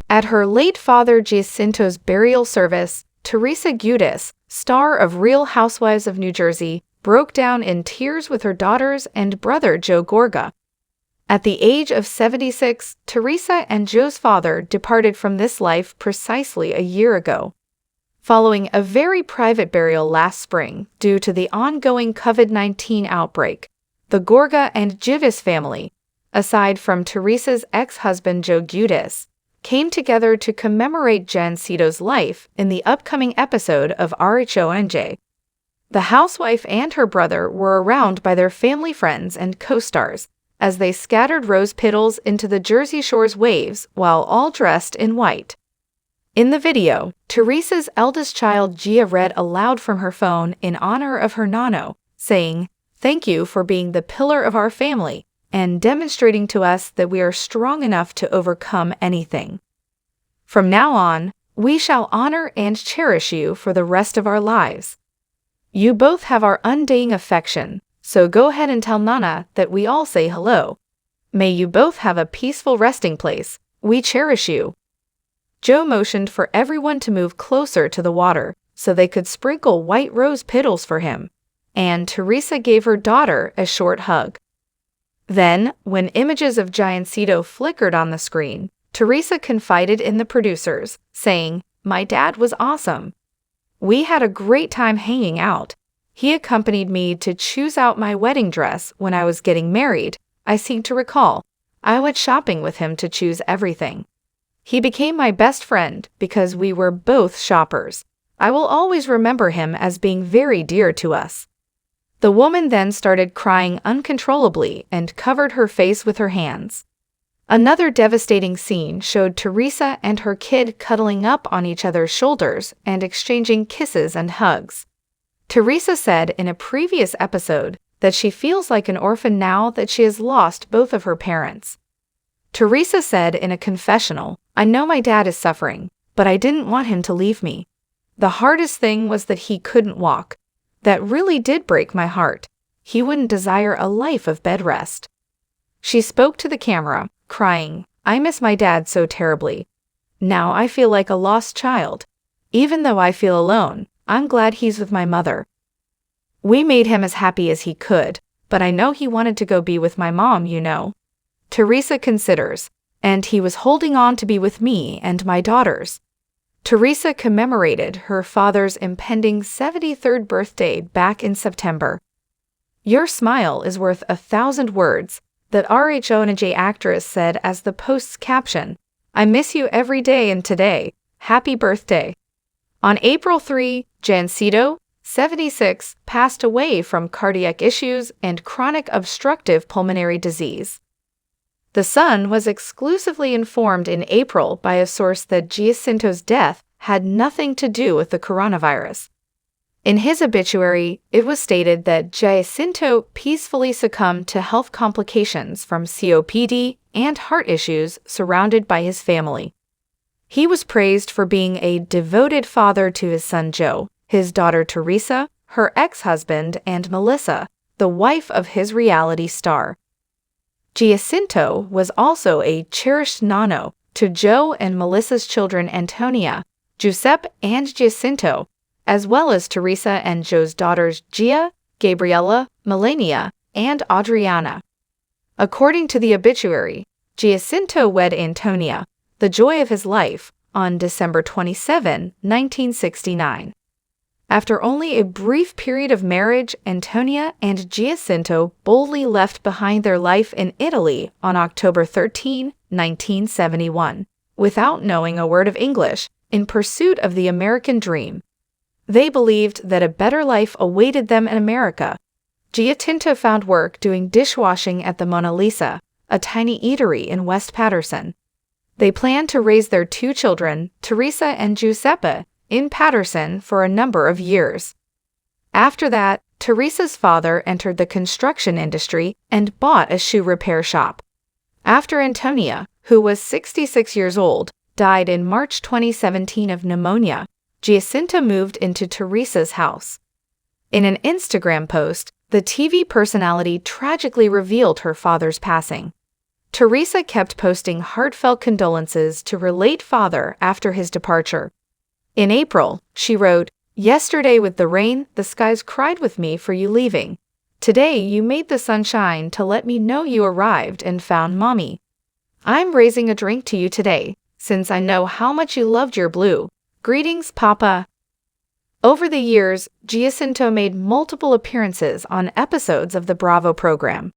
At her late father Giacinto's burial service, Teresa Giudice, star of Real Housewives of New Jersey, broke down in tears with her daughters and brother Joe Gorga. At the age of 76, Teresa and Joe's father departed from this life precisely a year ago. Following a very private burial last spring due to the ongoing COVID-19 outbreak, the Gorga and Giudice family, aside from Teresa's ex-husband Joe Giudice, came together to commemorate Giacinto's life in the upcoming episode of RHONJ. The housewife and her brother were around by their family friends and co-stars as they scattered rose petals into the Jersey Shore's waves while all dressed in white. In the video, Teresa's eldest child Gia read aloud from her phone in honor of her nonno, saying, "Thank you for being the pillar of our family and demonstrating to us that we are strong enough to overcome anything. From now on, we shall honor and cherish you for the rest of our lives. You both have our undying affection, so go ahead and tell Nana that we all say hello. May you both have a peaceful resting place. We cherish you." Joe motioned for everyone to move closer to the water so they could sprinkle white rose petals for him, and Teresa gave her daughter a short hug. Then, when images of Giacinto flickered on the screen, Teresa confided in the producers, saying, "My dad was awesome. We had a great time hanging out. He accompanied me to choose out my wedding dress when I was getting married. I seem to recall. I went shopping with him to choose everything. He became my best friend because we were both shoppers. I will always remember him as being very dear to us." The woman then started crying uncontrollably and covered her face with her hands. Another devastating scene showed Teresa and her kid cuddling up on each other's shoulders and exchanging kisses and hugs. Teresa said in a previous episode that she feels like an orphan now that she has lost both of her parents. Teresa said in a confessional, "I know my dad is suffering, but I didn't want him to leave me. The hardest thing was that he couldn't walk. That really did break my heart. He wouldn't desire a life of bed rest." She spoke to the camera, crying, "I miss my dad so terribly. Now I feel like a lost child. Even though I feel alone, I'm glad he's with my mother. We made him as happy as he could, but I know he wanted to go be with my mom, you know." Teresa considers, "And he was holding on to be with me and my daughters." Teresa commemorated her father's impending 73rd birthday back in September. "Your smile is worth 1,000 words," that RHONJ actress said as the post's caption. "I miss you every day and today. Happy birthday." On April 3, Giacinto, 76, passed away from cardiac issues and chronic obstructive pulmonary disease. The Sun was exclusively informed in April by a source that Giacinto's death had nothing to do with the coronavirus. In his obituary, it was stated that Giacinto peacefully succumbed to health complications from COPD and heart issues surrounded by his family. He was praised for being a devoted father to his son Joe, his daughter Teresa, her ex-husband, and Melissa, the wife of his reality star. Giacinto was also a cherished nonno to Joe and Melissa's children Antonia, Giuseppe, and Giacinto, as well as Teresa and Joe's daughters Gia, Gabriella, Melania, and Adriana. According to the obituary, Giacinto wed Antonia, the joy of his life, on December 27, 1969. After only a brief period of marriage, Antonia and Giacinto boldly left behind their life in Italy on October 13, 1971, without knowing a word of English, in pursuit of the American dream. They believed that a better life awaited them in America. Giacinto found work doing dishwashing at the Mona Lisa, a tiny eatery in West Paterson. They planned to raise their 2 children, Teresa and Giuseppe, in Paterson for a number of years. After that, Teresa's father entered the construction industry and bought a shoe repair shop. After Antonia, who was 66 years old, died in March 2017 of pneumonia, Giacinto moved into Teresa's house. In an Instagram post, the TV personality tragically revealed her father's passing. Teresa kept posting heartfelt condolences to her late father after his departure. In April, she wrote, "Yesterday with the rain, the skies cried with me for you leaving. Today you made the sun shine to let me know you arrived and found Mommy. I'm raising a drink to you today, since I know how much you loved your blue. Greetings, Papa." Over the years, Giudice made multiple appearances on episodes of the Bravo program.